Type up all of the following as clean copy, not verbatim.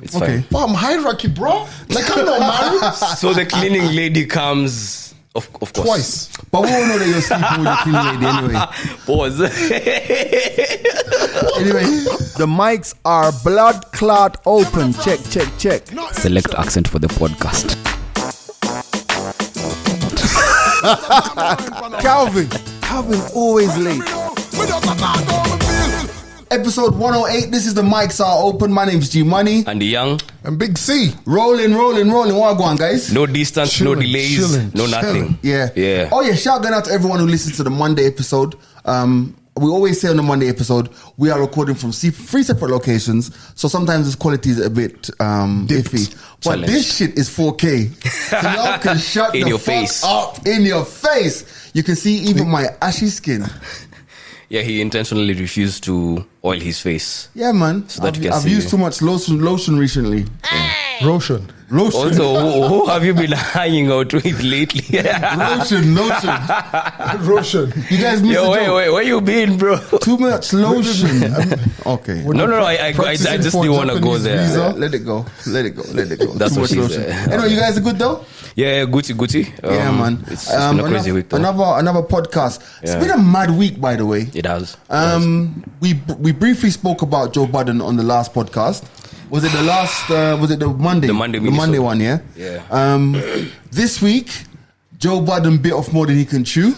It's fine. I'm hierarchy, bro. Like, I'm not married. So the cleaning lady comes, of course. Twice. But we all know that you're sleeping with your cleaning lady anyway. Pause. Anyway, the mics are blood clot open. Check. Select accent for the podcast. Calvin always late. Episode 108. This is the mics are open. My name's G Money. And the young. And Big C. Rolling. What going, guys? No distance, no delays, no nothing. Yeah. Oh yeah, shout out to everyone who listens to the Monday episode. We always say on the Monday episode, we are recording from 3 separate locations, so sometimes this quality is a bit iffy. But this shit is 4K. So y'all can shut in the your fuck face. up in your face. You can see even my ashy skin. Yeah, he intentionally refused to oil his face. Yeah, man. So that I've used too much lotion recently. Roshan. Also, who have you been hanging out with lately? Lotion. Roshan. You guys missed Yo, the joke. wait, where you been, bro? Too much lotion. Okay. No, I just didn't want to go there. Yeah, let it go. That's Too what much she lotion. said. Anyway, you guys are good though? Yeah, Gucci. Yeah, man. It's been a crazy week though. Another podcast. It's been a mad week, by the way. It has. We briefly spoke about Joe Budden on the last podcast. Was it the last? Was it the Monday? The Monday one, yeah. Yeah. This week, Joe Budden bit off more than he can chew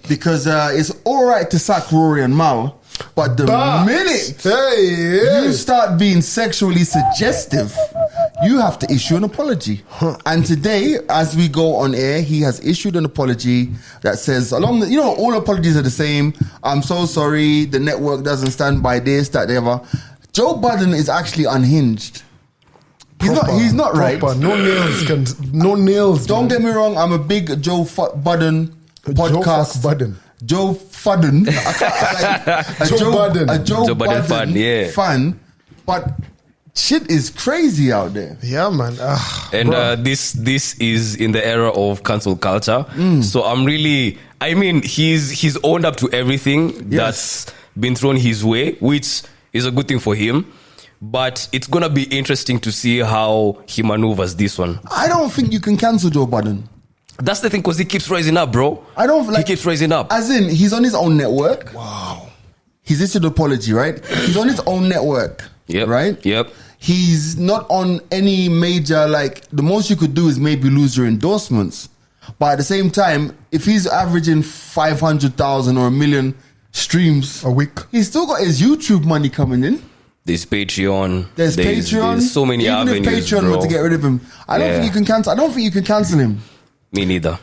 because it's all right to sack Rory and Mal, but the minute you start being sexually suggestive, you have to issue an apology. And today, as we go on air, he has issued an apology that says, all apologies are the same. I'm so sorry. The network doesn't stand by this, that, the other. Joe Budden is actually unhinged. He's not right. No nails. Don't get me wrong. I'm a big Joe Budden podcast. Joe Fudden. A Joe Budden fan. But shit is crazy out there. Yeah, man. And this is in the era of cancel culture. So he's owned up to everything that's been thrown his way, which is a good thing for him, but it's gonna be interesting to see how he maneuvers this one. I don't think you can cancel Joe Budden. That's the thing, because he keeps rising up, bro. He keeps rising up. As in, he's on his own network. Wow. He's issued an apology, right? He's on his own network. Yep. Right? Yep. He's not on any major, the most you could do is maybe lose your endorsements. But at the same time, if he's averaging 500,000 or 1 million streams a week, he's still got his YouTube money coming in. There's Patreon. There's Patreon. There's so many Even avenues, if Patreon bro. were to get rid of him, I don't think you can cancel him. Me neither.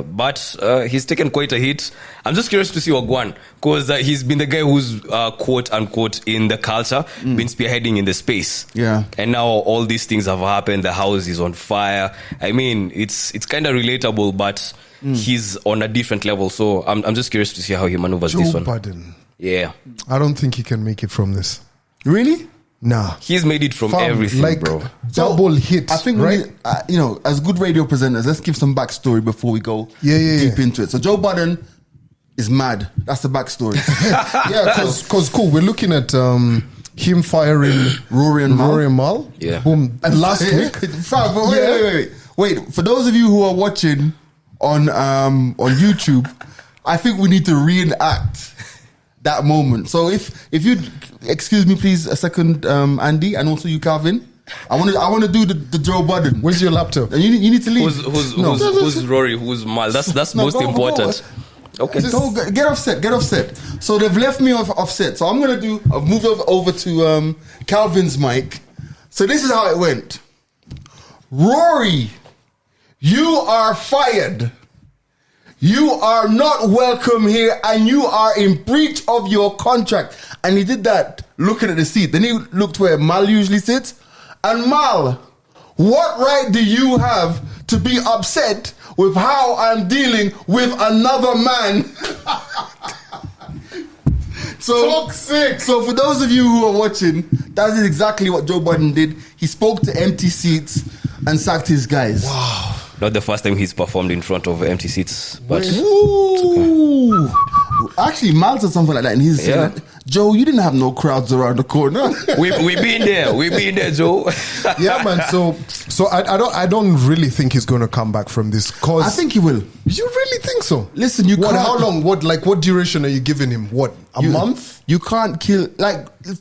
But he's taken quite a hit. I'm just curious to see Ogwan, because he's been the guy who's quote unquote in the culture, been spearheading in the space. Yeah. And now all these things have happened. The house is on fire. I mean, it's kind of relatable, but he's on a different level. So I'm just curious to see how he maneuvers this one. Joe Budden. Yeah. I don't think he can make it from this. Really? Nah. He's made it from everything, bro. Double hit. I think, right? as good radio presenters, let's give some backstory before we go deep into it. So Joe Budden is mad. That's the backstory. Because cool. We're looking at him firing Rory and Mal. Yeah. Boom. And last week. Wait. For those of you who are watching on YouTube, I think we need to reenact that moment. So if you excuse me, please, a second, Andy, and also you, Calvin. I want to do the Joe Budden. Where's your laptop? And you need to leave. Who's Rory? Who's Mal? That's most important. Okay. Get offset. So they've left me offset. So I've moved over to Calvin's mic. So this is how it went. Rory, you are fired. You are not welcome here, and you are in breach of your contract. And he did that looking at the seat. Then he looked where Mal usually sits. And Mal, what right do you have to be upset with how I'm dealing with another man? Toxic. So for those of you who are watching, that is exactly what Joe Budden did. He spoke to empty seats and sacked his guys. Wow. Not the first time he's performed in front of empty seats, but Ooh. Actually, Mal said something like that, and he's saying, Joe, you didn't have no crowds around the corner. we been there. We been there, Joe. Yeah, man. So I don't really think he's going to come back from this. Cause I think he will. You really think so? Listen, you can't. How long? What duration are you giving him? What, a month? You can't kill,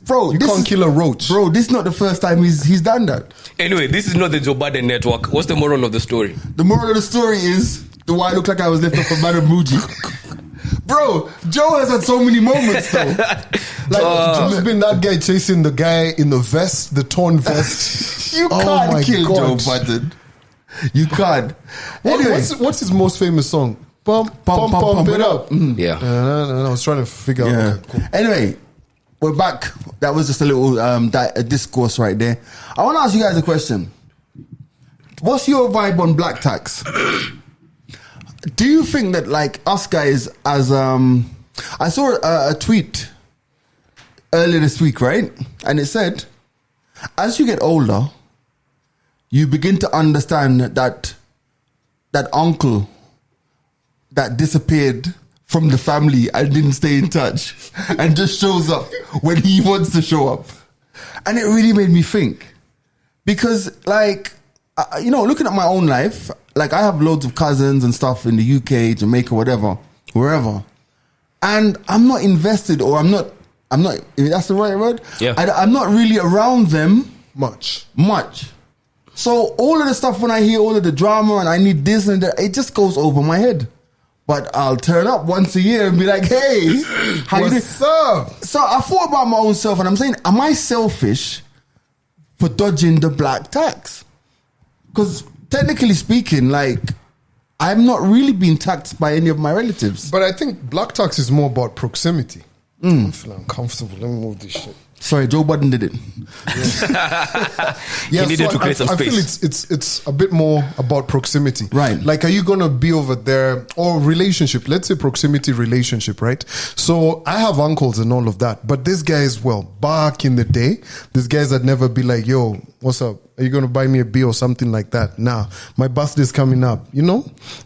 bro. You can't kill a roach. Bro, this is not the first time he's done that. Anyway, this is not the Joe Budden network. What's the moral of the story? The moral of the story is, do I look like I was left off of Madam Muji? Bro, Joe has had so many moments though. Joe's been that guy chasing the guy in the vest, the torn vest. You can't kill Joe Budden. You can't. Anyway, what's his most famous song? Pump it up. Yeah. I was trying to figure out. Okay, cool. Anyway, we're back. That was just a little discourse right there. I want to ask you guys a question. What's your vibe on black tax? Do you think that us guys as I saw a tweet earlier this week, right? And it said, as you get older, you begin to understand that uncle that disappeared from the family and didn't stay in touch and just shows up when he wants to show up. And it really made me think. Because, looking at my own life, I have loads of cousins and stuff in the UK, Jamaica, whatever, wherever. And I'm not invested, or I'm not, that's the right word? Yeah. I'm not really around them Much. So all of the stuff, when I hear all of the drama and I need this and that, it just goes over my head. But I'll turn up once a year and be like, hey, how you doing? What's up? So I thought about my own self and I'm saying, am I selfish for dodging the black tax? Because technically speaking, I'm not really being taxed by any of my relatives. But I think black tax is more about proximity. I feel uncomfortable. Let me move this shit. Sorry, Joe Budden did it. He needed to create some I space. feel it's a bit more about proximity. Right. Are you going to be over there, or relationship? Let's say proximity relationship, right? So I have uncles and all of that. But these guys, back in the day, these guys had never be like, yo, what's up? Are you going to buy me a beer or something like that? Nah, my birthday's coming up,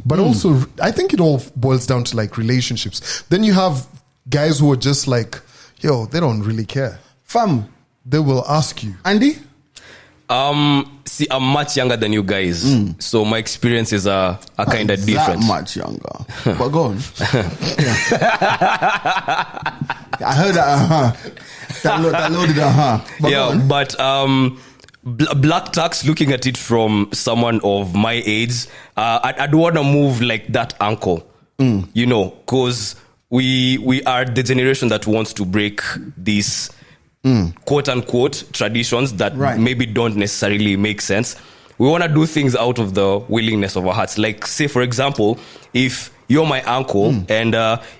But also, I think it all boils down to relationships. Then you have guys who are just yo, they don't really care. Fam, they will ask you. Andy? See, I'm much younger than you guys, so my experiences are kind of different. That much younger, but go on. I heard that. That loaded. But black tax. Looking at it from someone of my age, I'd want to move like that uncle, because we are the generation that wants to break these quote unquote traditions that maybe don't necessarily make sense. We want to do things out of the willingness of our hearts. Say, for example, if you're my uncle and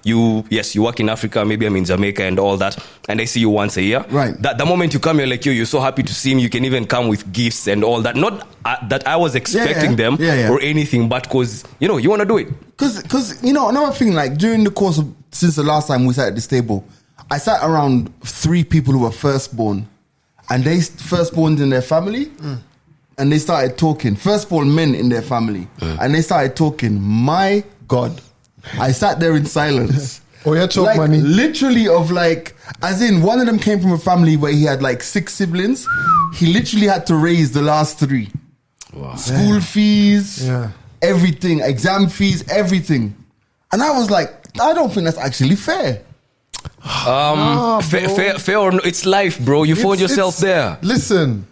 you work in Africa, maybe I'm in Jamaica and all that, and I see you once a year. Right. That the moment you come here, you're so happy to see him. You can even come with gifts and all that. Not that I was expecting them or anything, but because you want to do it. Because another thing, during the course of since the last time we sat at this table, I sat around 3 people who were firstborn, and they firstborns in their family. And they started talking, firstborn men in their family, and they started talking. My God, I sat there in silence. Oh yeah, chop money. Literally as in one of them came from a family where he had 6 siblings. He literally had to raise the last 3. Wow. School fees, everything, exam fees, everything. And I was like, I don't think that's actually fair. Fair or no, it's life, bro. You found yourself there. Listen,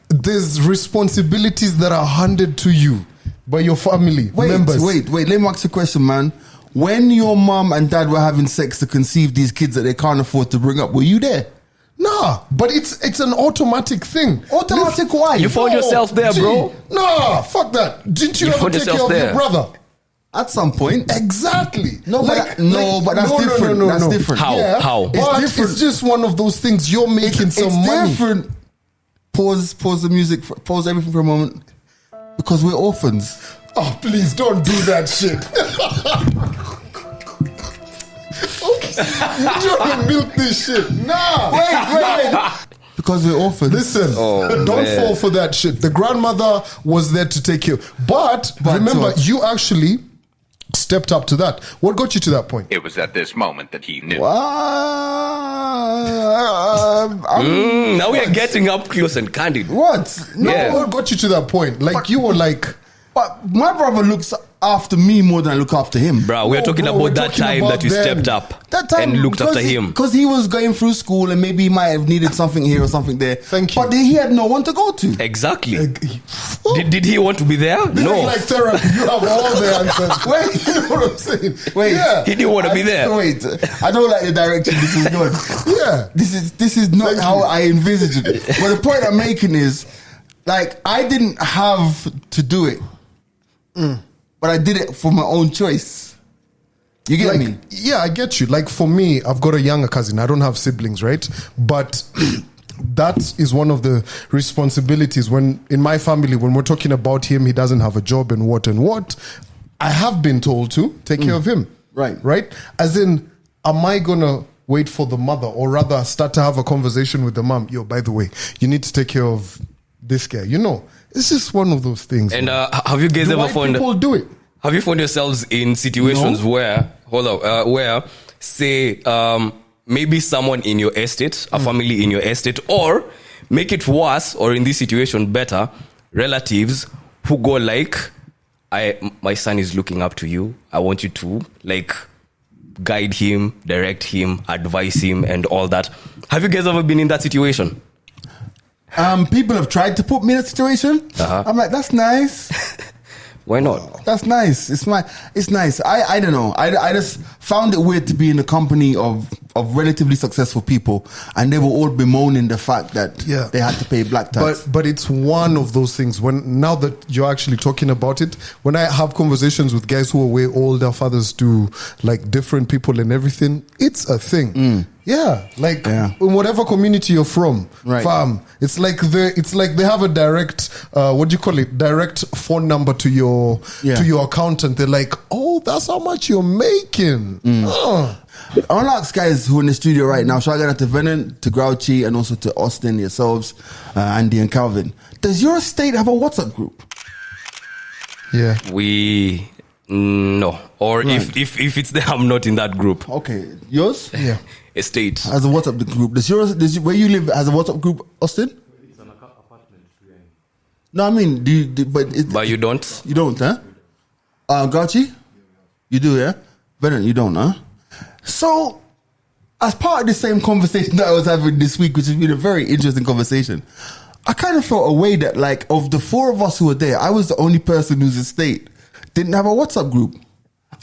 there's responsibilities that are handed to you by your family members. Wait. Let me ask you a question, man. When your mom and dad were having sex to conceive these kids that they can't afford to bring up, were you there? Nah, but it's an automatic thing. Automatic why? You found yourself there, bro. Nah, fuck that. Didn't you ever take care of your brother? At some point. Exactly. But that's different. No. That's different. How? But it's just one of those things. You're making some money. It's different. Pause the music. Pause everything for a moment. Because we're orphans. Oh, please don't do that shit. You're gonna milk this shit. Nah. Wait. Because we're orphans. Listen, don't fall for that shit. The grandmother was there to take care. But remember, you actually stepped up to that. What got you to that point? It was at this moment that he knew. Now we are getting up close and candid. What? No, Yeah. what got you to that point? Like you were like, But my brother looks after me more than I look after him. Bro, we're talking bro, about we're that talking time about that you then. stepped up That time, and looked after him. Because he was going through school and maybe he might have needed something here or something there. Thank you. But he had no one to go to. Exactly. Did he want to be there? this No. is like therapy. You have all the answers. Wait, you know what I'm saying? Wait. Yeah. He didn't want to be there. Wait, I don't like the direction this is going. Yeah. This is not Thank how you. I envisaged it. But the point I'm making is, like, I didn't have to do it, but I did it for my own choice. You get me? Yeah, I get you. Like for me, I've got a younger cousin. I don't have siblings, right? But that is one of the responsibilities when in my family, when we're talking about him, he doesn't have a job and what. I have been told to take care of him. Right. Right? As in, am I gonna wait for the mother or rather start to have a conversation with the mom? Yo, by the way, you need to take care of this guy. You know, it's just one of those things. And man. have you guys Do ever white found people do it? Have you found yourselves in situations where say maybe someone in your estate, a family in your estate, or make it worse, or in this situation better, relatives who go like, my son is looking up to you. I want you to like guide him, direct him, advise him, and all that. Have you guys ever been in that situation? People have tried to put me in a situation. I'm like, that's nice. Why not? That's nice. It's nice. I don't know. I just found it weird to be in the company of relatively successful people, and they were all bemoaning the fact that they had to pay black tax. But it's one of those things. When now that you're actually talking about it, when I have conversations with guys who are way older, fathers to like different people and everything, it's a thing. Yeah, like in whatever community you're from, fam. It's like they have a direct what do you call it? Direct phone number to your accountant. They're like, oh, that's how much you're making. I want to ask guys who are in the studio right now. Shout out to Venom, to Grouchy, and also to Austin, yourselves, Andy and Calvin. Does your estate have a WhatsApp group? Yeah, No. Or if it's there, I'm not in that group. Okay, yours? yeah. Estate. Has a WhatsApp group. Where you live has a WhatsApp group, Austin? It's an apartment. No, I mean, But you don't? You don't, huh? Grouchy? You do, yeah? Venom, you don't, huh? So, as part of the same conversation that I was having this week, which has been a very interesting conversation, I kind of felt a way that, like, of the four of us who were there, I was the only person whose estate didn't have a WhatsApp group.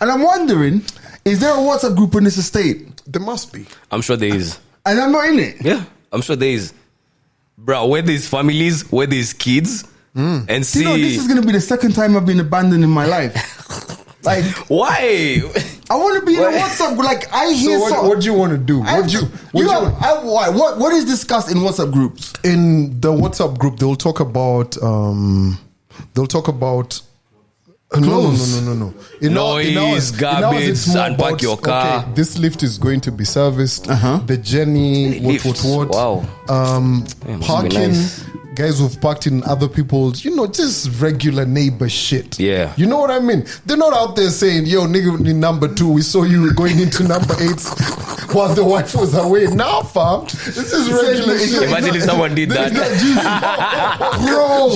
And I'm wondering, is there a WhatsApp group in this estate? There must be. I'm sure there is. And I'm not in it. Yeah, I'm sure there is. Bro, where there's families, where there's kids, and see... You know, this is going to be the second time I've been abandoned in my life. Like, why? I want to be in a WhatsApp group. Like, I hear So what do you want to do? What is discussed in WhatsApp groups? In the WhatsApp group, they'll talk about No. Noise, garbage, unpack your car. Okay, this lift is going to be serviced. The journey, Lifts. what. Wow. Parking. must be nice. Guys who've parked in other people's, just regular neighbor shit. Yeah. You know what I mean? They're not out there saying, yo, nigga, in number 2, we saw you going into number 8 while the wife was away. Nah, fam. This is regular shit. Imagine if someone did that. Bro,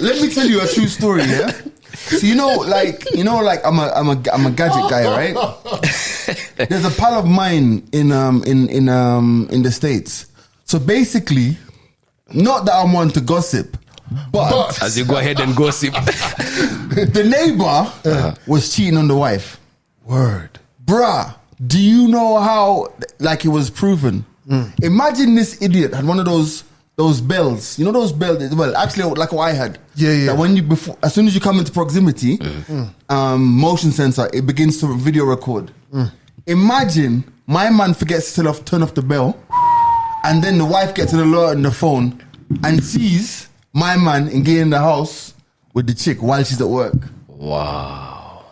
let me tell you a true story, yeah? So I'm a gadget guy, right? There's a pal of mine in the States. So basically, not that I'm one to gossip, but As you go ahead and gossip. the neighbor was cheating on the wife. Word. Bruh, do you know how, like, it was proven? Imagine this idiot had one of those bells. You know those bells? Well, actually, like what I had. Yeah. That when as soon as you come into proximity, motion sensor, it begins to video record. Imagine my man forgets to turn off the bell, and then the wife gets an alert on the phone and sees my man engaged in the house with the chick while she's at work. Wow.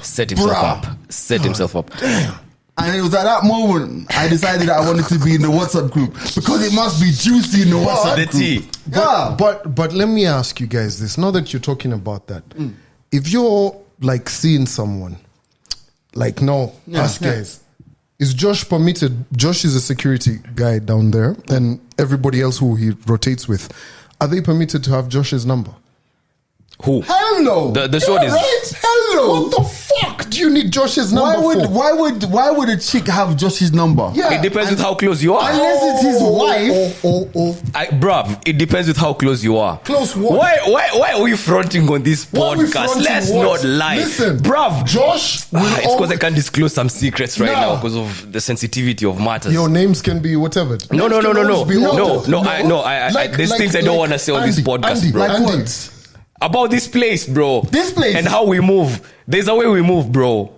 Set himself bruh. up. Set himself up. Damn. And it was at that moment I decided that I wanted to be in the WhatsApp group because it must be juicy in the WhatsApp The group. tea. Yeah. But let me ask you guys this. Now that you're talking about that, if you're like seeing someone, like no, us guys. Is Josh permitted? Josh is a security guy down there, and everybody else who he rotates with, are they permitted to have Josh's number? Who? Hell no. The short is right? Hell no. What the fuck do you need Josh's number for? Why would a chick have Josh's number? Yeah. It depends with how close you are. Unless it's his wife. Bruv, it depends with how close you are. Close what? Why are we fronting on this Why are we podcast? fronting Let's what? not lie. Listen, bruv. Josh will It's because I can't disclose some secrets right Nah. now because of the sensitivity of matters. Your names can be whatever. No. Names can always be altered. There's things I don't want to say on this podcast, Andy, bro. Like Andy. what? About this place, bro. This place? And how we move. There's a way we move, bro.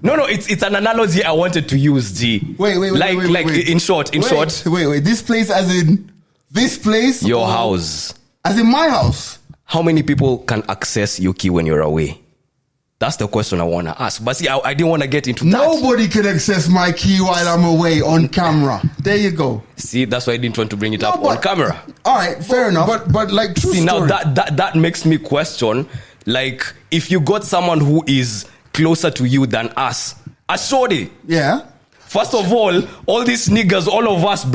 No, it's an analogy I wanted to use, G. Wait. In short. Wait. This place as in this place? Your or house. As in my house? How many people can access your key when you're away? That's the question I want to ask. But see, I didn't want to get into that. Nobody can access my key while I'm away on camera. There you go. See, that's why I didn't want to bring it up on camera. All right, fair enough. But like true See, story. now that makes me question, like, if you got someone who is closer to you than us, a shorty. Yeah. First of all these niggas, all of us,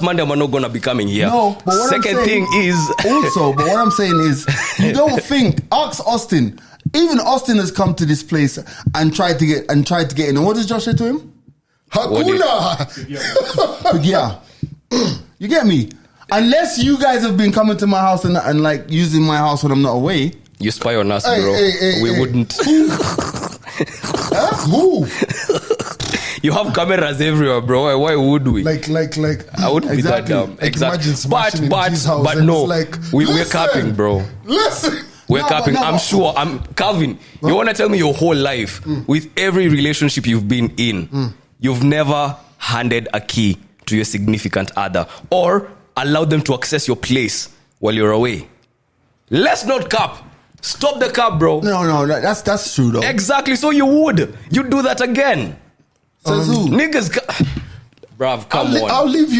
man, are not gonna be coming here. No, but what Second I'm saying, thing is also, but what I'm saying is, you don't think. Ask Austin. Even Austin has come to this place and tried to get in. And what does Josh say to him? Hakuna. Yeah, you get me. Unless you guys have been coming to my house and like using my house when I'm not away. you spy on us, Hey, bro. We wouldn't. Who? You have cameras everywhere, bro. Why would we? Like. I wouldn't be that Exactly. dumb. Like imagine smashing into his house But and no, it's like, we're listen, capping, bro. Listen. We're No, capping. but- I'm sure. Calvin, you want to tell me your whole life, with every relationship you've been in, you've never handed a key to your significant other or allowed them to access your place while you're away? Let's not cap. Stop the cap, bro. No, that's true though. Exactly. So you'd do that again. Says who? Niggas, bruv, come on. I'll leave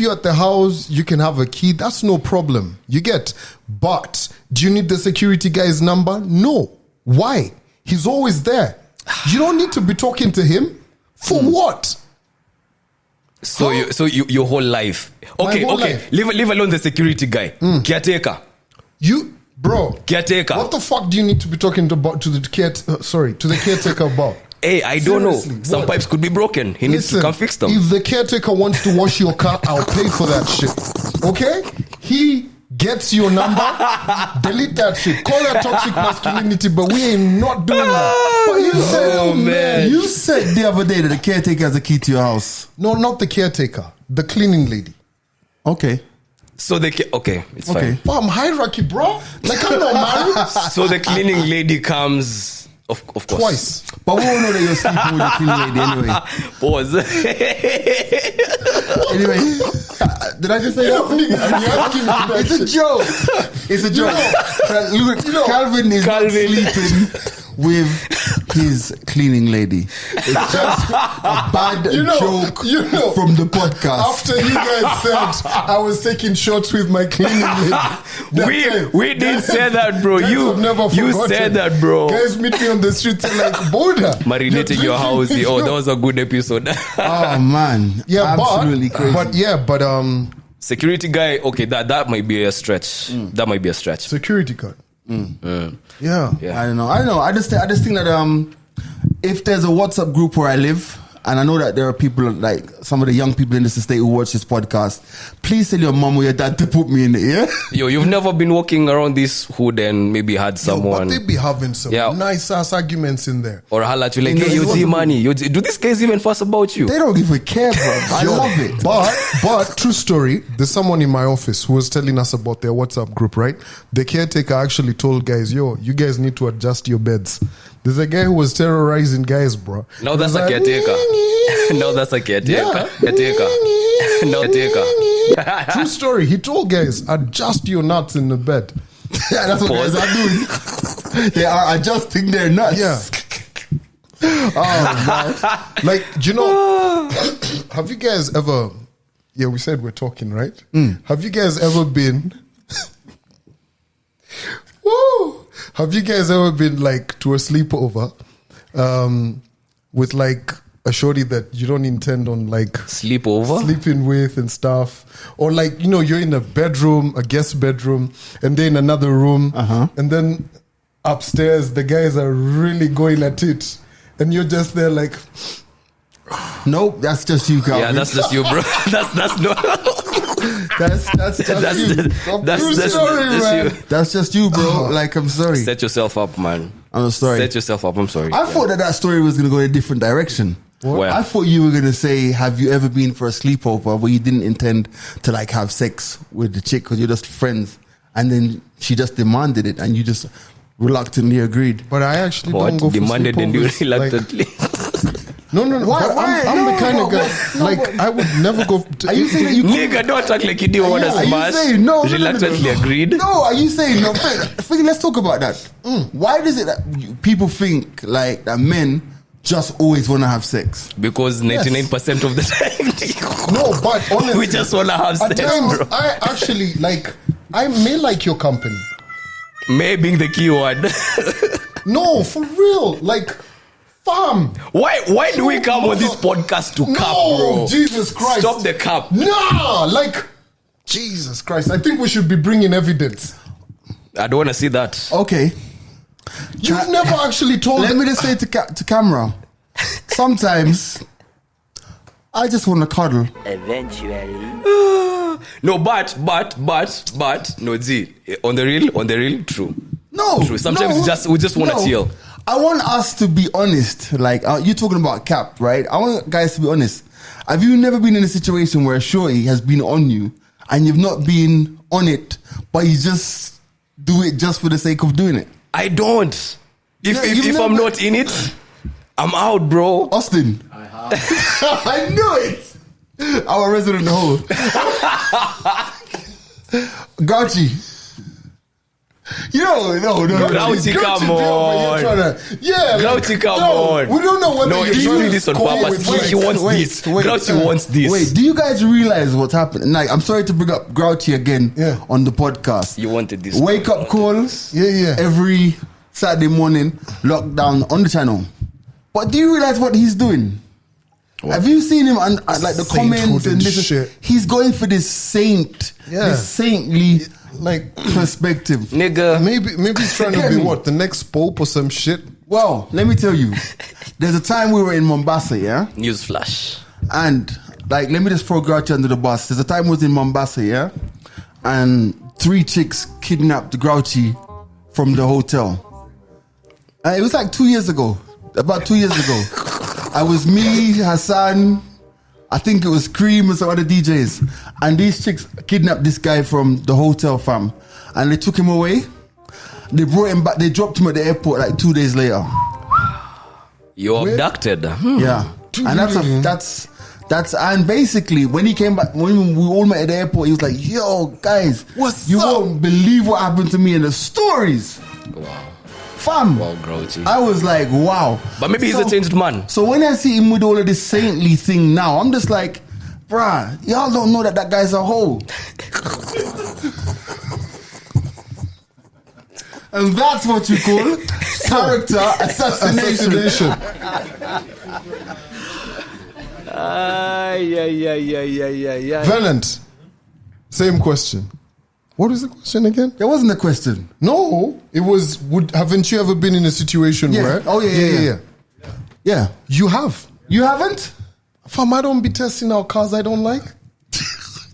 you at the house. You can have a key. That's no problem. You get. But do you need the security guy's number? No. Why? He's always there. You don't need to be talking to him. For what? So your whole life. Okay. whole life. Leave alone the security guy. Caretaker. Caretaker. What the fuck do you need to be talking to the caretaker about? Hey, I don't Seriously, know. Some what? pipes could be broken. He needs to come fix them. If the caretaker wants to wash your car, I'll pay for that shit. Okay? He gets your number, delete that shit. Call that toxic masculinity, but we ain't not doing that. But You said the other day that the caretaker has a key to your house. No, not the caretaker. The cleaning lady. Okay. So it's fine. Fam, hierarchy, bro. Like, I'm not married. So the cleaning lady comes, of course. Twice. But we all know that you're sleeping with the cleaning lady anyway. Pause. Anyway, did I just say that? It's a joke. It's a joke. Look, Calvin is not sleeping with his cleaning lady. It's just a bad joke from the podcast. After you guys said I was taking shots with my cleaning lady. We didn't say that, bro. You said that, bro. Guys meet me on the street and like, border. Marinating your house. Oh, that was a good episode. Oh man. Yeah, absolutely crazy. But security guy, okay, that might be a stretch. That might be a stretch. security card. Yeah. I don't know. I just think that if there's a WhatsApp group where I live, and I know that there are people like some of the young people in this estate who watch this podcast, please tell your mom or your dad to put me in it, yeah? Yo, you've never been walking around this hood and maybe had someone. But they be having some nice ass arguments in there. Or holla at you like, hey, you see money. Do these guys even fuss about you? They don't give a care, bro. I love it. But true story, there's someone in my office who was telling us about their WhatsApp group, right? The caretaker actually told guys, yo, you guys need to adjust your beds. There's a guy who was terrorizing guys, bro. Now that's a caretaker. Now that's a caretaker. Caretaker. No caretaker. True story. He told guys, adjust your nuts in the bed. Yeah, that's what guys are doing. They are adjusting their nuts. Yeah. Oh, man. Like, do you know, have you guys ever, we said we're talking, right? Have you guys ever been, Have you guys ever been like to a sleepover with like a shorty that you don't intend on like Sleepover? sleeping with and stuff, or like you're in a bedroom, a guest bedroom, and they're in another room, and then upstairs the guys are really going at it, and you're just there like, Nope, that's just you, Calvin. Yeah, that's just you, bro. that's no. that's That's you. you. That's just you, bro. Like, I'm sorry. Set yourself up, man. I'm sorry. Set yourself up. I'm sorry. I thought that story was going to go in a different direction. Where? I thought you were going to say, have you ever been for a sleepover where you didn't intend to like have sex with the chick because you're just friends, and then she just demanded it and you just reluctantly agreed? but I actually What? don't go for Demanded and you sleepovers, like- reluctantly. No. Why? But Why? I'm No, the kind no, of guy. no, like but- I would never go. To, Are you saying that you Nigga, don't act like you didn't want to Are you smash. saying no? Reluctantly agreed. No, are you saying no? Let's talk about that. Why does it that people think like that men just always want to have sex? Because 99% of the time, No, but honestly, we just want to have at sex, times bro. I actually like. I may like your company. May being the key word. No, for real. Like, fam. Why do we come on this podcast to cap, No, bro? Jesus Christ. Stop the cap. Nah, like, Jesus Christ. I think we should be bringing evidence. I don't want to see that. Okay, You've never actually told. let me just say to camera. Sometimes I just want to cuddle. No, but no, Z. On the real, true. No, True. Sometimes we just want to chill. I want us to be honest. Like you're talking about cap, right? I want guys to be honest. Have you never been in a situation where a shorty has been on you and you've not been on it, but you just do it just for the sake of doing it? I don't. You've If I'm never- not in it, I'm out, bro. Austin, I knew it. Our resident hoe, Gauchi. No. Grouchy, come on. Grouchy, come on. We don't know whether No, you're he's trying doing to this on score purpose. with He wants this. Grouchy wants this. Wait, do you guys realize what's happening? Like, I'm sorry to bring up Grouchy again on the podcast. You wanted this. Wake up calls. Yeah. Every Saturday morning, lockdown on the channel. But do you realize what he's doing? What? Have you seen him on like the comments Sainthood and and this? shit. He's going for this this saintly Like, perspective. Nigga. maybe he's trying to be what, the next pope or some shit. Well, let me tell you. There's a time we were in Mombasa, yeah? News flash. And like, let me just throw Grouchy under the bus. There's a time I was in Mombasa, yeah, and 3 chicks kidnapped Grouchy from the hotel. It was like 2 years ago, about 2 years ago. I was me, Hassan, I think it was Cream and some other DJs, and these chicks kidnapped this guy from the hotel, fam, and they took him away. They brought him back. They dropped him at the airport like 2 days later. You're abducted. Yeah, and that's and basically when he came back, when we all met at the airport, he was like, "Yo, guys, you won't believe what happened to me in the stories." Wow. Fam, Wow, Grouchy. I was like, wow. But maybe he's a changed man. So when I see him with all of this saintly thing now, I'm just like, bruh, y'all don't know that guy's a hoe. And that's what you call character assassination. Yeah. Valent, same question. What is the question again? There wasn't a question. No, it was, haven't you ever been in a situation where? Oh, yeah. Yeah. You have. You haven't? Fam, I don't be testing out cars I don't like.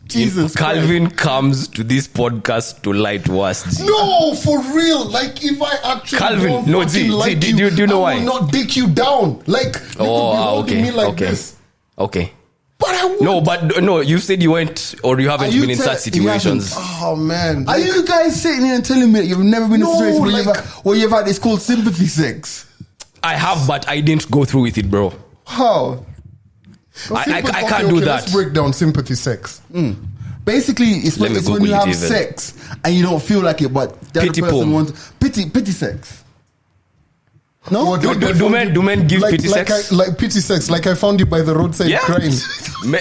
Jesus Calvin comes to this podcast to lie to us. G. No, for real. Like, if I actually Calvin, don't no, fucking G, like do you know I why? will not dick you down. Like, you could be holding me like this. Okay. But I won't. No, but no, you said you went or you haven't Are you been in such situations. Oh, man. Are you guys sitting here and telling me that you've never been in a No, situation like- where you've had it's called sympathy sex? I have, but I didn't go through with it, bro. How? I can't do that. Let's break down sympathy sex. Basically, it's Let when, me it's when Google you it have even. sex and you don't feel like it, but the Pity other person poem. wants pity sex. No, What, like I Do found men give pity like sex? like pity sex. Like I found you by the roadside Yeah. crying. Me-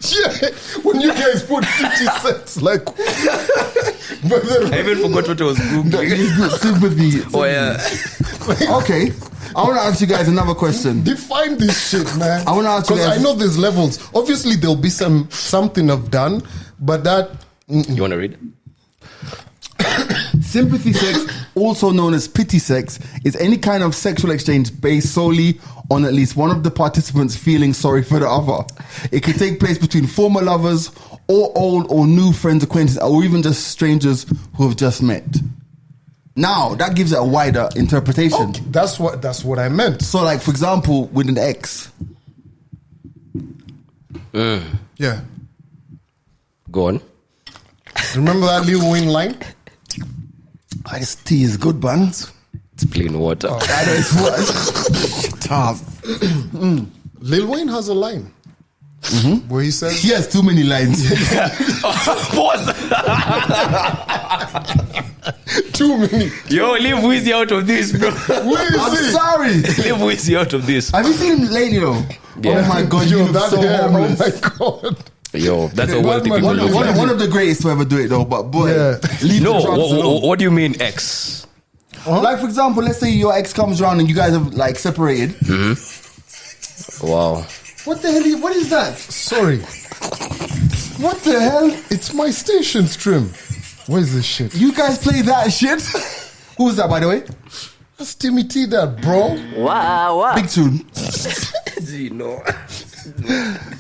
Yeah. When when you guys put 50 cents, like, but then, I even forgot what I was googling. Sympathy. Oh yeah. Okay. I want to ask you guys another question. define this shit, man. I wanna ask you because guys- I know there's levels. Obviously, there'll be something I've done, but that You want to read? Sympathy sex, also known as pity sex, is any kind of sexual exchange based solely on at least one of the participants feeling sorry for the other. It can take place between former lovers or old or new friends, acquaintances, or even just strangers who have just met. Now, that gives it a wider interpretation. okay, that's what I meant. So, like, for example, with an ex. Yeah, Go on. remember that Lil Wayne line? This tea is good, buns. It's plain water. I know it's what. Tough. Lil Wayne has a line where he says, He has too many lines. Pause. "Too many." Yo, leave Wheezy out of this, bro. Where is I'm he? sorry. Leave Wheezy out of this. Have you seen him lately though? Yeah. Oh my god, Yo, you look that so hair, homeless. oh my god. Yo, that's how One wealthy man- people one- look one- like. One of the greatest to ever do it though, but boy, Yeah. leave No, the drugs alone. what do you mean X? Like for example, let's say your ex comes around and you guys have like separated. Wow. What the hell? What is that? Sorry, What the hell? it's my station stream. What is this shit? You guys play that shit? Who was that, by the way? That's Timmy T, that bro. Big tune. No.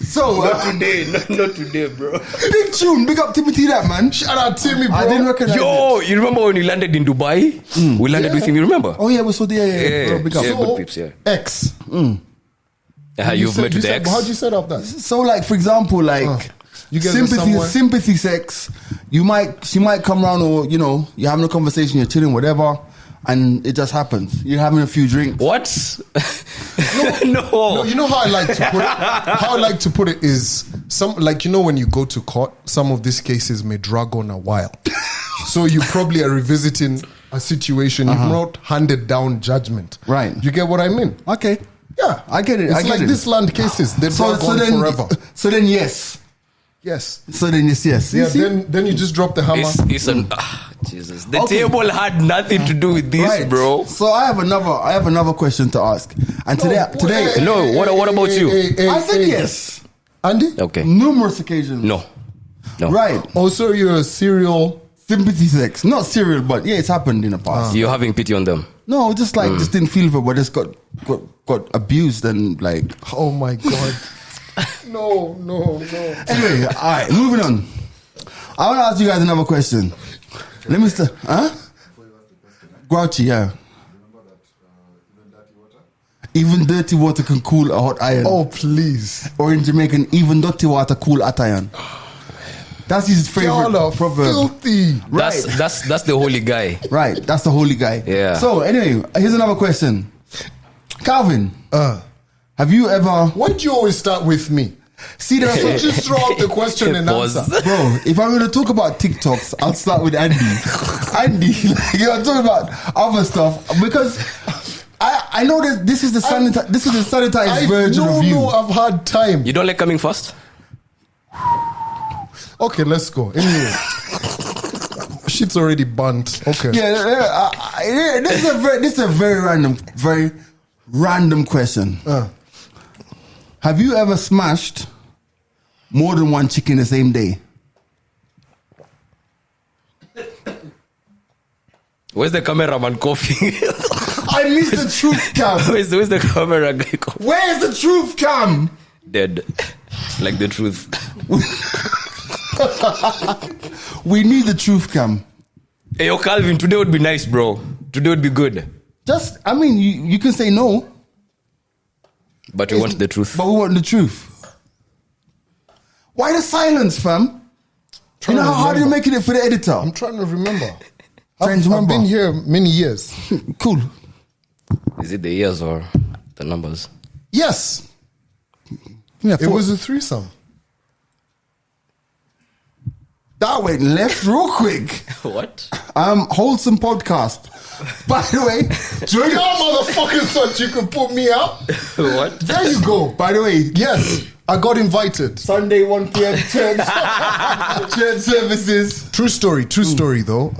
So Today, not today, bro. big tune. Big up Timothy, that man. Shout out Timmy, bro. I didn't recognize it. Yo, you remember when we landed in Dubai? We landed with him, you remember? Oh yeah, we saw the Yeah, big up. yeah. So, good peeps, yeah. X. You've met with the ex? How'd you set up that? So like for example, like You guys are somewhere- sympathy sex. She might come around, or you know, you're having a conversation, you're chilling, whatever, and it just happens. You're having a few drinks. What? No. No, you know how I like to put it? How I like to put it is when you go to court, some of these cases may drag on a while. So you probably are revisiting a situation. You've not handed down judgment. Right. You get what I mean? Okay. Yeah. I get it. It's I get like it. this land cases. They drag on forever. So then yes. Yes. So then yes. You Yeah, see? then you just drop the hammer. It's an Jesus. The Okay. table had nothing to do with this, Right. bro. So I have another question to ask. And today No, what about you? I said yes. Andy? Okay. Numerous occasions. No. Right. Also, you're a serial. Sympathy sex. Not serial, but yeah, it's happened in the past. You're having pity on them. No, just like just didn't feel for it, but just got abused and like. Oh my God. No. Anyway, all right, moving on. I want to ask you guys another question. Let me start. Huh? Grouchy, yeah. Even dirty water can cool a hot iron. Oh, please. Or in Jamaican, even dirty water cool hot iron. That's his favorite Y'all are proverb. filthy. Right. That's the holy guy. Right, that's the holy guy. Yeah. So anyway, here's another question. Calvin, have you ever Why'd you always start with me? see there are So some, just throw out the question and Pause. answer. bro? If I'm going to talk about TikToks, I'll start with Andy. Andy, I'm talking about other stuff because I know that this is the sanitized version of you. No, I've had time. You don't like coming first? Okay, let's go. Anyway. Shit's already burnt. Okay. Yeah, this is a very random question. Have you ever smashed more than one chicken the same day? Where's the cameraman coughing? I missed the truth cam. where's the camera guy coughing? Where's the truth cam? Dead. Like the truth. We need the truth cam. Hey, yo, Calvin, today would be nice, bro. Today would be good. You can say no, But we want the truth. but we want the truth. Why the silence, fam? You know how hard you're making it for the editor? I'm trying to remember. Trying to I've remember. been here many years. Cool. Is it the years or the numbers? Yes. Yeah, It was a threesome. that went left real quick. What? Wholesome podcast. By the way, Y'all motherfuckers thought you could put me out. What? There you go. by the way, Yes. I got invited. Sunday 1 p.m. church services. True story though.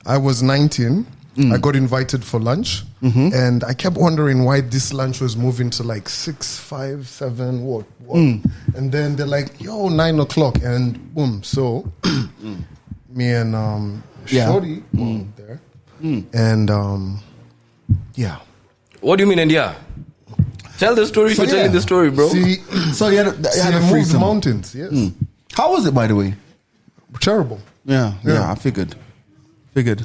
I was 19. I got invited for lunch, and I kept wondering why this lunch was moving to like 6, 5, 7, what? And then they're like, "Yo, 9 o'clock," and boom. So me and Shorty were there, and yeah. What do you mean, and yeah? Tell the story. You're telling the story, bro. See, So you had a I moved threesome. mountains. Yes, How was it, by the way? terrible. Yeah, I figured.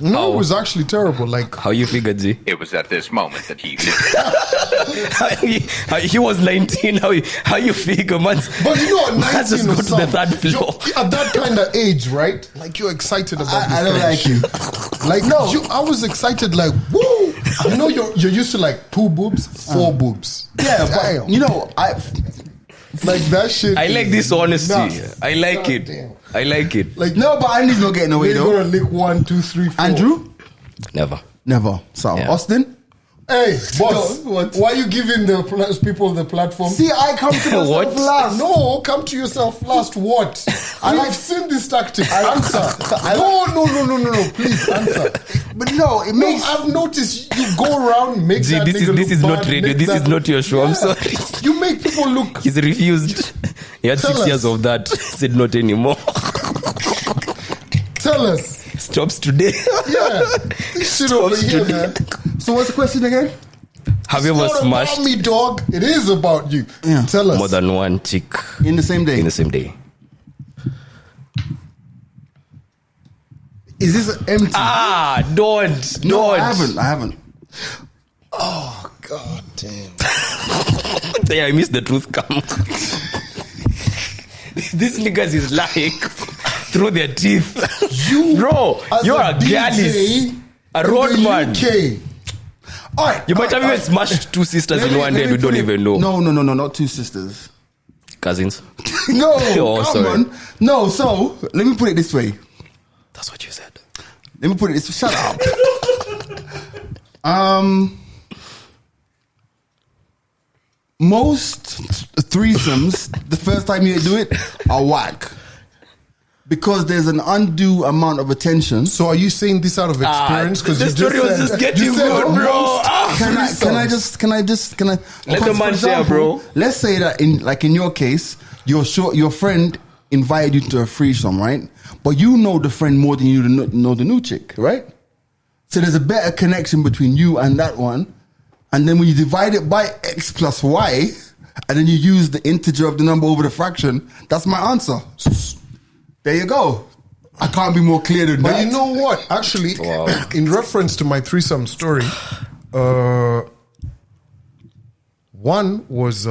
No, it was actually terrible. Like How you figured, Z? It was at this moment that he knew. He was 19. How you figure, man? But you know what? Let's 19 just go or to the something. third floor. At that kind of age, right? Like you're excited about this. I don't kind of like shit. you. Like I was excited. Like woo! You know, you're used to like 2 boobs, 4 boobs. Yeah, Damn. but you know, Like that shit. I like this honesty. Nuts. I like God it. damn. I like it. Like no, but Andy's not getting away we're though. gonna lick 1, 2, 3, 4. Andrew, Never. never. So Yeah. Austin. Hey, boss. No, what? Why are you giving the people the platform? See, I come to myself What? last. No, come to yourself last. What? I've seen this tactic. Answer. No. Please answer. But no, it No, makes. I've noticed you go around, make See, that this nigga is look not bad, radio. make This that is not your show. I'm Yeah. sorry. You make people look. He's refused. He had Tell 6 years us. of that. Said not anymore. Tell us. Stops today. Yeah. This shit over here, man. So what's the question again? Have you It's ever not smashed about me, dog. It is about you. Yeah. Tell us. more than one chick In the same day. in the same day? Is this empty? Don't. no, I haven't. Oh, God damn. Yeah, I miss the truth come. These niggas is lying through their teeth. Bro, As you're a DJ gallus. A in road the man. UK. All right. You might have even smashed 2 sisters in one day and we don't even know. No, not 2 sisters. Cousins. No, Oh, come sorry. on. No, so let me put it this way. That's what you said. Let me put it this way. Shut up. Most threesomes, the first time you do it, are whack. Because there's an undue amount of attention. So are you saying this out of experience? Because the you story was just getting you said good, bro. almost Can I threesomes. Let the man share, bro. Let's say that in your case, your friend invited you to a threesome, right? But you know the friend more than you know the new chick, right? So there's a better connection between you and that one. And then when you divide it by X plus Y, and then you use the integer of the number over the fraction, that's my answer. There you go. I can't be more clear than But that. you know what? Actually, in reference to my threesome story, one was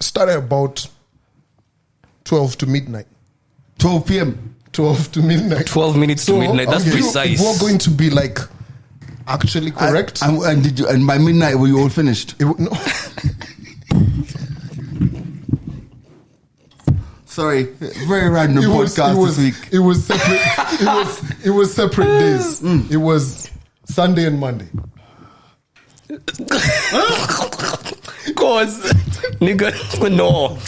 started about 12 to midnight. 12 p.m. 12 to midnight. 12 minutes to midnight. That's precise. We're going to be like actually correct. And by midnight, were you all finished? No. Sorry, very random podcast this week. It was separate. it was separate days. It was Sunday and Monday. Cause, nigga, no,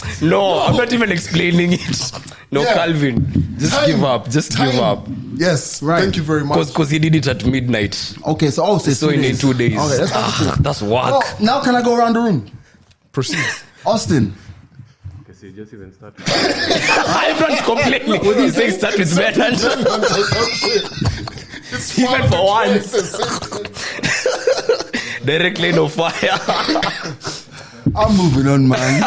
I'm not even explaining it. No, Yeah. Calvin, just Time. give up. Just give Time. up. Yes, Right. thank you very much. Because he did it at midnight. Okay, so I'll say So in 2 days. Okay, that's That's whack. Oh, now can I go around the room? Proceed. Austin. Everyone's complaining. What do you say? Start with Bernard. It's Even far for between once. the Direct lane of fire. I'm moving on, man.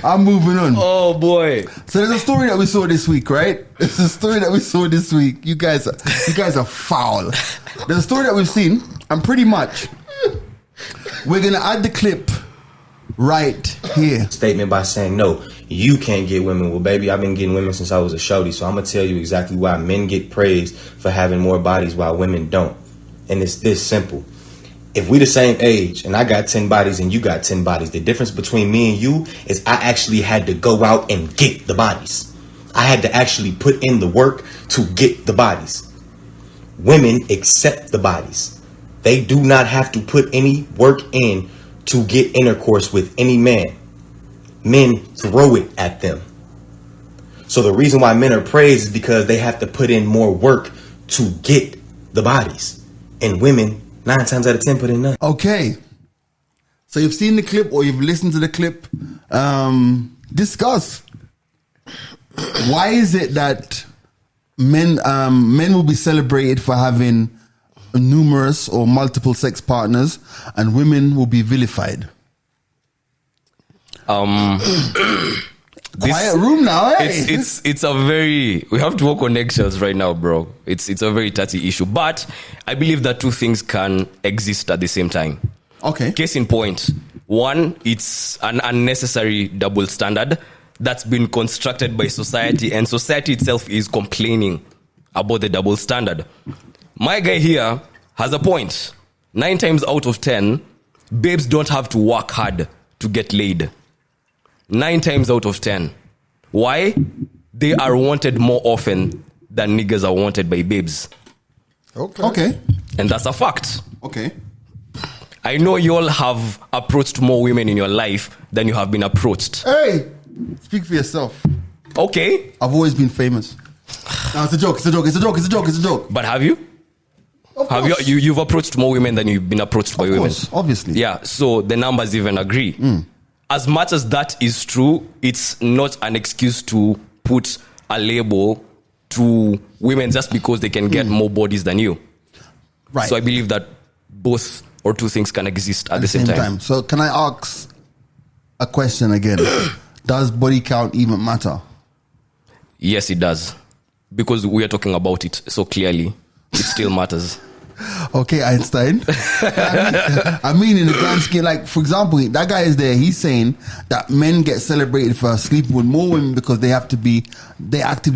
I'm moving on. Oh boy. So there's a story that we saw this week, right? There's a story that we saw this week. You guys are foul. There's a story that we've seen, and pretty much we're gonna add the clip right here. Statement by saying, no, you can't get women. Well, baby, I've been getting women since I was a shorty, so I'm going to tell you exactly why men get praised for having more bodies while women don't. And it's this simple. If we the same age and I got 10 bodies and you got 10 bodies, the difference between me and you is I actually had to go out and get the bodies. I had to actually put in the work to get the bodies. Women accept the bodies. They do not have to put any work in to get intercourse with any man. men throw it at them. So the reason why men are praised is because they have to put in more work to get the bodies. And women, 9 times out of 10, put in none. Okay. So you've seen the clip or you've listened to the clip. Discuss. Why is it that men will be celebrated for having numerous or multiple sex partners and women will be vilified? Quiet room now, hey? It's a very, we have to work on eggshells right now, bro. It's a very touchy issue, but I believe that two things can exist at the same time. Okay. Case in point, one, it's an unnecessary double standard that's been constructed by society, and society itself is complaining about the double standard. My guy here has a point. 9 times out of 10, babes don't have to work hard to get laid. 9 times out of 10. Why? They are wanted more often than niggas are wanted by babes. Okay. And that's a fact. Okay. I know you all have approached more women in your life than you have been approached. Hey, speak for yourself. Okay. I've always been famous. No, it's a joke. It's a joke. It's a joke. It's a joke. It's a joke. But have you? Have you've approached more women than you've been approached by women? Obviously. Yeah, so the numbers even agree. As much as that is true, it's not an excuse to put a label to women just because they can get more bodies than you. Right. So I believe that both or two things can exist at the same time. So can I ask a question again? Does body count even matter? Yes, it does. Because we are talking about it so clearly, it still matters. Okay, Einstein. I mean, in the grand scheme, like, for example, that guy is there. He's saying that men get celebrated for sleeping with more women because they actively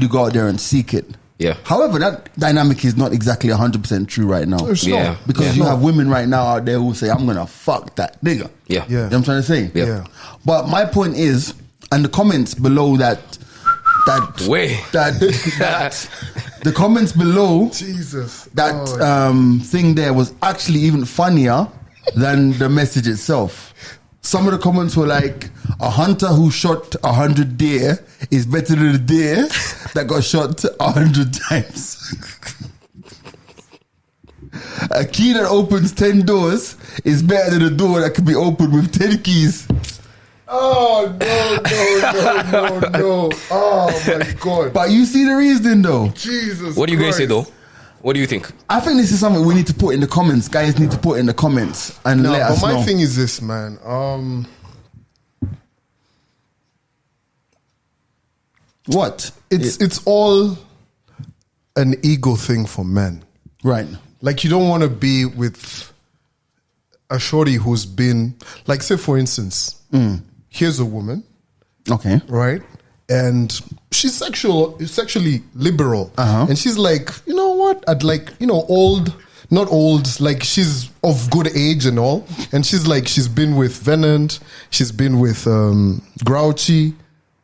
go out there and seek it. Yeah. However, that dynamic is not exactly 100% true right now. It's not. Because you have women right now out there who say, I'm going to fuck that nigga. Yeah. You know what I'm trying to say? Yeah. But my point is, and the comments below the comments below Jesus. thing there was actually even funnier than the message itself. Some of the comments were like, a hunter who shot 100 deer is better than a deer that got shot 100 times. A key that opens 10 doors is better than a door that can be opened with 10 keys. Oh, no. Oh, my God. But you see the reason though. Jesus What do you guys say Christ. though? What do you think? I think this is something we need to put in the comments. Guys need to put in the comments and No, let us but know. my thing is this, man. What? It's all an ego thing for men. Right. Like, you don't want to be with a shorty who's been, like, say for instance, here's a woman, Okay. right? And she's sexually liberal. And she's like, you know what? I'd like, not old, like she's of good age and all. And she's like, she's been with Venant, she's been with Grouchy,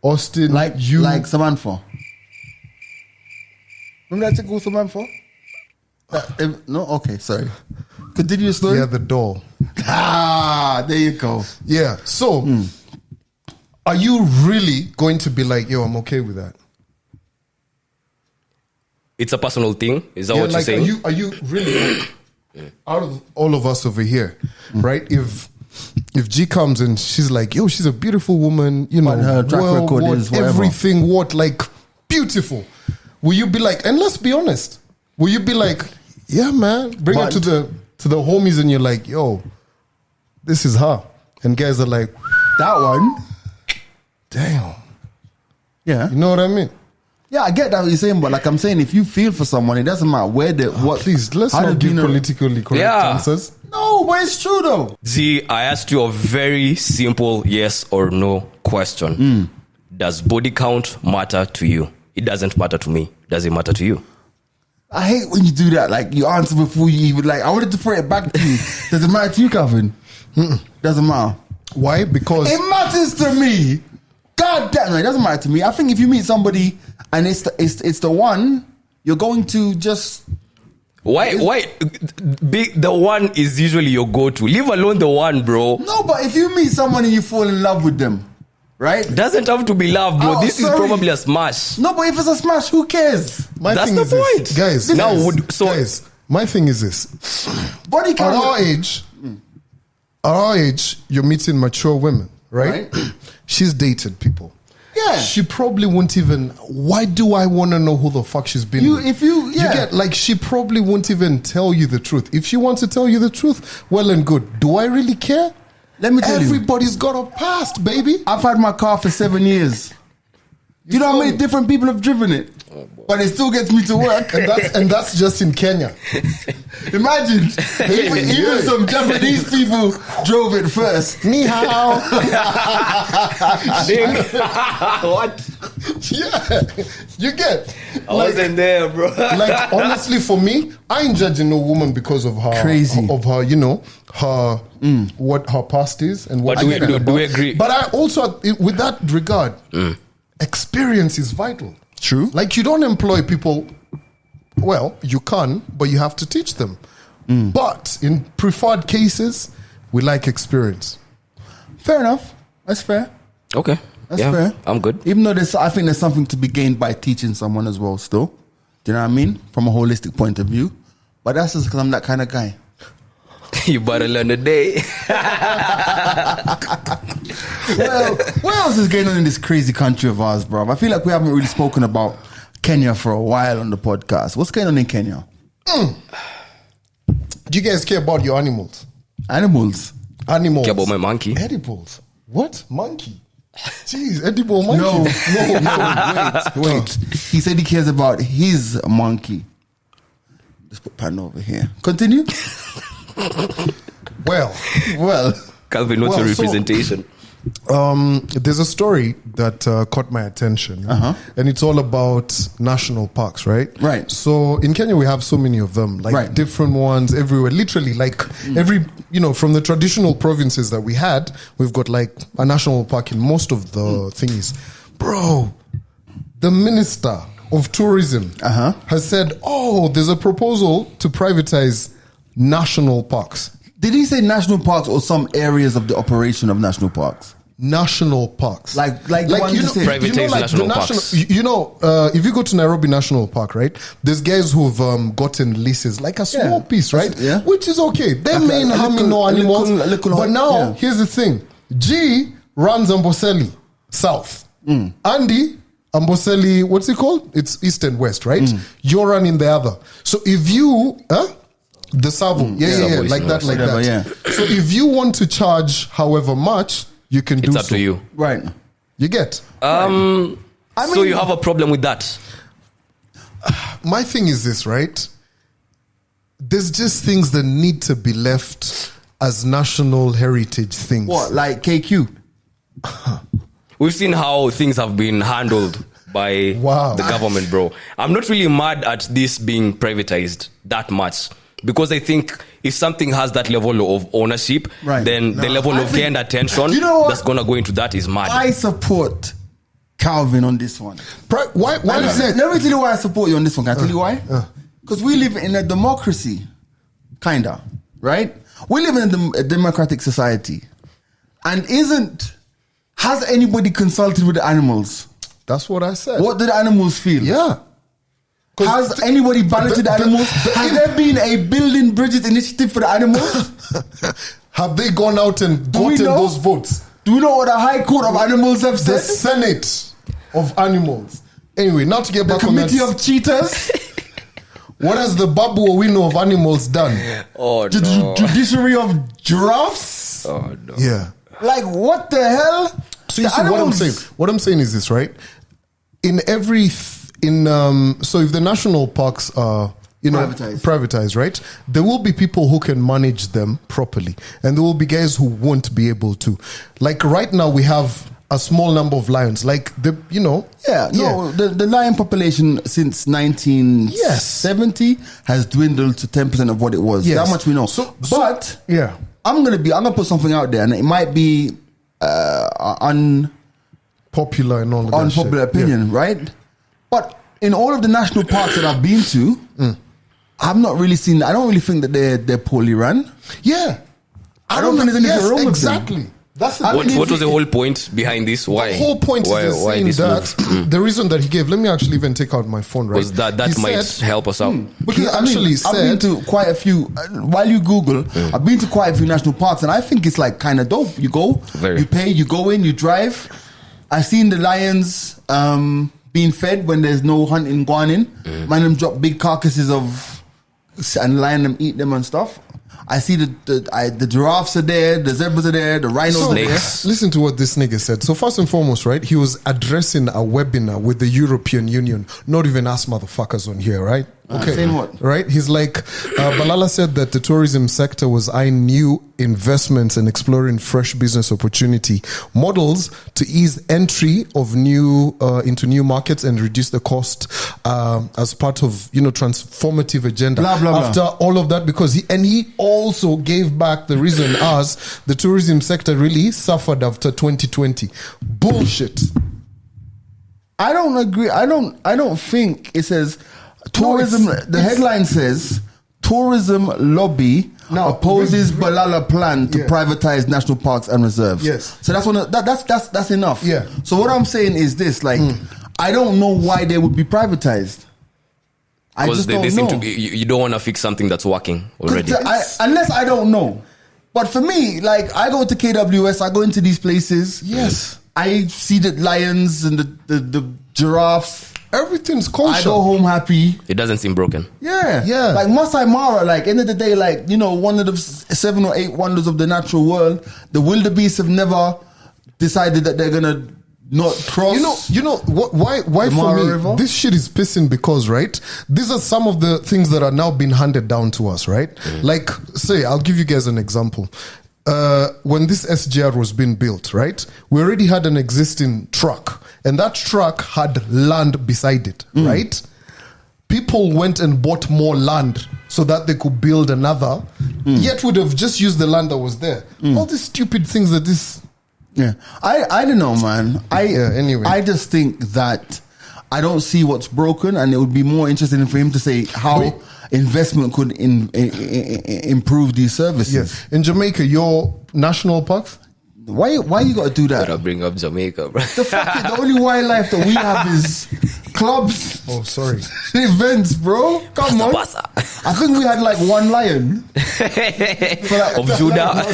Austin, Like Samantha. Remember that chick with Samantha? No? Okay, sorry. Continue your story. Yeah, the doll. There you go. Yeah. So, are you really going to be like, yo, I'm okay with that? It's a personal thing. Is that Yeah, what like, you're saying? are you really out of all of us over here, right? If G comes and she's like, yo, she's a beautiful woman, But her track record is whatever. everything, like beautiful. Will you be like, and let's be honest, will you be like, yeah, man, bring her to the homies and you're like, yo, this is her. And guys are like, That one. damn. Yeah. You know what I mean? Yeah, I get that what you're saying, but like I'm saying, if you feel for someone, it doesn't matter where what. Please, let's how not they've give been politically correct Yeah. answers. No, but it's true though. Z, I asked you a very simple yes or no question. Does body count matter to you? It doesn't matter to me. Does it matter to you? I hate when you do that. Like you answer before you even like. I wanted to throw it back to you. Does it matter to you, Calvin? Doesn't matter. Why? Because It matters to me. God damn, it doesn't matter to me. I think if you meet somebody and it's the one, you're going to just. Why? The one is usually your go-to. Leave alone the one, bro. No, but if you meet someone and you fall in love with them, right? Doesn't have to be love, bro. Oh, This sorry. is probably a smash. No, but if it's a smash, who cares? My That's thing the is this, point. guys. Now, guys, my thing is this: Body at count. our age, you're meeting mature women, right? She's dated people. Yeah. She probably won't even. Why do I want to know who the fuck she's been with? You get, like, she probably won't even tell you the truth. If she wants to tell you the truth, well and good. Do I really care? Let me tell you. Everybody's got a past, baby. I've had my car for 7 years. You know how many different people have driven it? But it still gets me to work. And that's just in Kenya. Imagine, even some Japanese people drove it first. Ni hao. What? Yeah, you get. I wasn't there, bro. Like, honestly, for me, I ain't judging no woman because of her Crazy. of her, her what her past is and what. But do we agree? But I also, with that regard, experience is vital. True. Like, you don't employ people. Well, you can, but you have to teach them. But in preferred cases, we like experience. Fair enough. That's fair. Okay. That's fair. I'm good. Even though I think there's something to be gained by teaching someone as well still. Do you know what I mean? From a holistic point of view. But that's just because I'm that kind of guy. You better learn a day. Well, what else is going on in this crazy country of ours, bro? I feel like we haven't really spoken about Kenya for a while on the podcast. What's going on in Kenya? Do you guys care about your animals? Animals. Animals. Care about my monkey? Edibles. What? Monkey? Jeez, edible monkey. No, wait. He said he cares about his monkey. Let's put pen over here. Continue. Well, Calvin, what's your so- representation? there's a story that caught my attention, and it's all about national parks, right? Right. So in Kenya, we have so many of them, like Right. different ones everywhere. Literally, like every, from the traditional provinces that we had, we've got like a national park in most of the thingies. Bro, the minister of tourism has said, "Oh, there's a proposal to privatize national parks." Did he say national parks or some areas of the operation of national parks? National parks, Like the one you said. Privatize national parks. If you go to Nairobi National Park, right? There's guys who've gotten leases, like a small piece, right? Yeah. Which is okay. They Like may a harm little- no a animals, little- but now yeah. here's the thing: G runs Amboseli South, Andy Amboseli, what's it called? It's East and West, right? You're running the other. So if you, the Savo, Savo is like that, nice. like Whatever, that. yeah. So if you want to charge however much, you can do It's up so. to you. Right. You get. So you have a problem with that? My thing is this, right? There's just things that need to be left as national heritage things. What, like KQ? We've seen how things have been handled by Wow. the government, bro. I'm not really mad at this being privatized that much, because I think if something has that level of ownership, Right. then the level I of care think- and attention You know what? that's gonna go into that is mad. I support Calvin on this one. Why Let is it? me tell you why I support you on this one. Can I tell you why? Because we live in a democracy, kinda, right? We live in a democratic society, and has anybody consulted with the animals? That's what I said. What do the animals feel? Yeah. Has anybody balloted the animals? Has there been a building bridges initiative for the animals? Have they gone out and Do we gotten know? those votes? Do you know what the High Court of Animals have The said? Senate of Animals. Anyway, not to get The back on that. Committee of Cheaters? What has the Babu Owino of animals done? Oh The no! Judiciary of Giraffes? Oh no! Yeah. Like, what the hell? So you The see what I'm animals- saying? What I'm saying is this, right? So if the national parks are privatized, right? There will be people who can manage them properly, and there will be guys who won't be able to. Like right now, we have a small number of lions. Like the The lion population since 1970 has dwindled to 10% of what it was. Yes. That much we know. But yeah. I'm gonna put something out there, and it might be Popular and all of that unpopular shit. opinion, right? But in all of the national parks that I've been to, I've not really seen. I don't really think that they're poorly run. Yeah. I don't think there's anything wrong with them. exactly. That's the What was the whole point behind this? Why? The whole point is saying this that move? the reason that he gave. Let me actually even take out my phone. Right, Was that He might said- help us out? Because He actually I've been said- to quite a few. While you Google, I've been to quite a few national parks, and I think it's like kind of dope. You go, Very. you pay, you go in, you drive. I've seen the lions being fed when there's no hunting going in. Man, them drop big carcasses of and lion them eat them and stuff. I see the giraffes are there, the zebras are there, the rhinos are there. Snakes. Listen to what this nigga said. So first and foremost, right, he was addressing a webinar with the European Union. Not even us motherfuckers on here, right? Okay. Saying what? Right? He's like, Balala said that the tourism sector was eyeing new investments and exploring fresh business opportunity models to ease entry of new into new markets and reduce the cost as part of transformative agenda. Blah, blah, blah. After all of that, because he also gave back the reason as the tourism sector really suffered after 2020. Bullshit. I don't agree. I don't think it says tourism. The headline says tourism lobby opposes Balala plan to privatize national parks and reserves. Yes. So that's enough. Yeah. So what I'm saying is this: like, I don't know why they would be privatized. I Because just they don't seem know. to be, you don't want to fix something that's working already. Unless I don't know. But for me, like, I go to KWS, I go into these places. Yes. I see the lions and the giraffes. Everything's I kosher. go home happy. It doesn't seem broken. Yeah. Yeah. Like Masai Mara, like, end of the day, like, one of the 7 or 8 wonders of the natural world, the wildebeest have never decided that they're going to not cross. You know what? Why The for Mara me River? this shit is pissing because right. These are some of the things that are now being handed down to us, right? Like, say, I'll give you guys an example. When this SGR was being built, right? We already had an existing truck, and that truck had land beside it, right? People went and bought more land so that they could build another. Yet would have just used the land that was there. All these stupid things that this. Yeah. I don't know, man. Anyway. I just think that I don't see what's broken, and it would be more interesting for him to say how investment could improve these services. Yes. In Jamaica, your national parks. Why you got to do that? Gotta bring up Jamaica, bro. The only wildlife that we have is clubs, Oh, sorry. events, bro. Come on. Pasa. I think we had like one lion. Of Judah.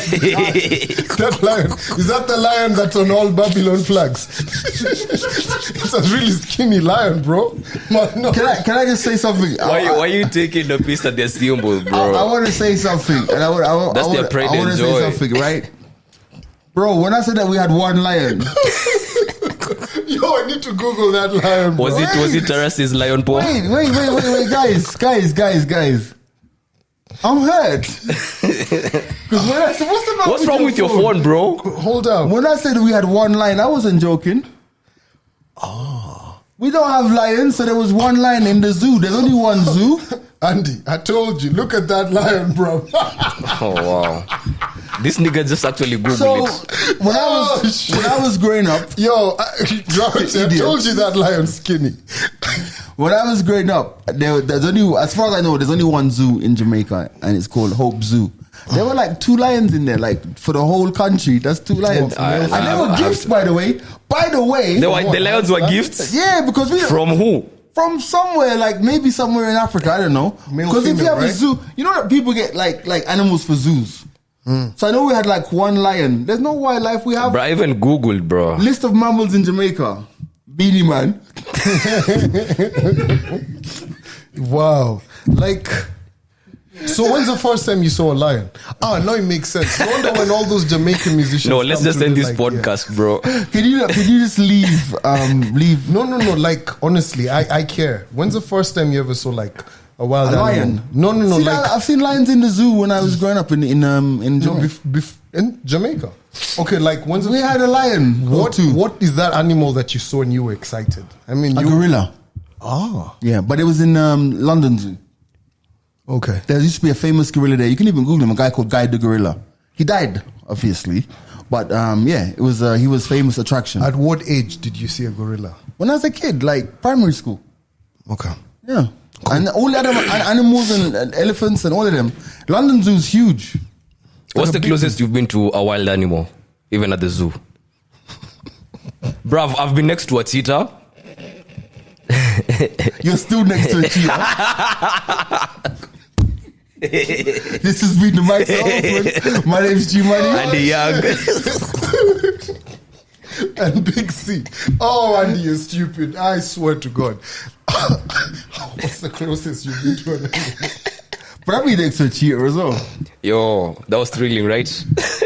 That lion, is that the lion that's on all Babylon flags? It's a really skinny lion, bro. Man, no. Can I just say something? Why are you taking the piece at their symbol, I bro? want to say something, and That's their pride I want and to say joy. something, right? Bro, when I said that we had one lion, Yo, I need to Google that lion, bro. Was it Terrace's lion paw? wait, guys, I'm hurt. 'Cause when I said, What's wrong with your phone, bro? Hold up. When I said we had one lion, I wasn't joking. We don't have lions, so there was one lion in the zoo. There's only one zoo. Andy, I told you, look at that lion, bro. Oh, wow. This nigga just actually Googled So it. when I was growing up, Yo, I told you that lion's skinny. when I was growing up, there's only, as far as I know, there's only one zoo in Jamaica, and it's called Hope Zoo. There were like 2 lions in there, like for the whole country. That's 2 lions, and they were gifts, by the way. The lions were gifts? Yeah, because From who? From somewhere, like maybe somewhere in Africa, I don't know. Male, Because if you female, have a right? zoo, you know that people get like animals for zoos. So I know we had like one lion. There's no wildlife. We have Bro, I even Googled, bro. list of mammals in Jamaica. Beanie Man. Wow. Like, so when's the first time you saw a lion? Ah, no, it makes sense. No wonder when all those Jamaican musicians. No, let's come just to end the, this like, podcast, bro. Can you just leave? Leave No. Like, honestly, I care. When's the first time you ever saw like a wild a animal? lion. No. See, Like, I've seen lions in the zoo when I was growing up in no, Jamaica. in Jamaica. Okay, like when's the We had a lion. what is that animal that you saw and you were excited? I mean, A you gorilla. Ah, Yeah, but it was in London Zoo. okay. There used to be a famous gorilla there. You can even Google him. A guy called Guy the Gorilla. He died, obviously, but yeah, it was he was famous attraction. At what age did you see a gorilla? When I was a kid, like primary school. Okay. Yeah, and all the other animals and elephants and all of them. London Zoo is huge. What's the closest you've been to a wild animal? even at the zoo. Bruv, I've been next to a cheetah. You're still next to a cheetah. This has been the Mike's Open. My name's G Money. Andy Young. And Big C. Oh, Andy, you're stupid. I swear to God. What's the closest you've been to an animal? But I've been next to a cheetah as well. Yo, that was thrilling, right?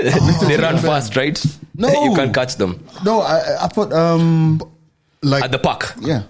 They run fast, right? No. You can't catch them. No, I thought, Like, At the park. yeah.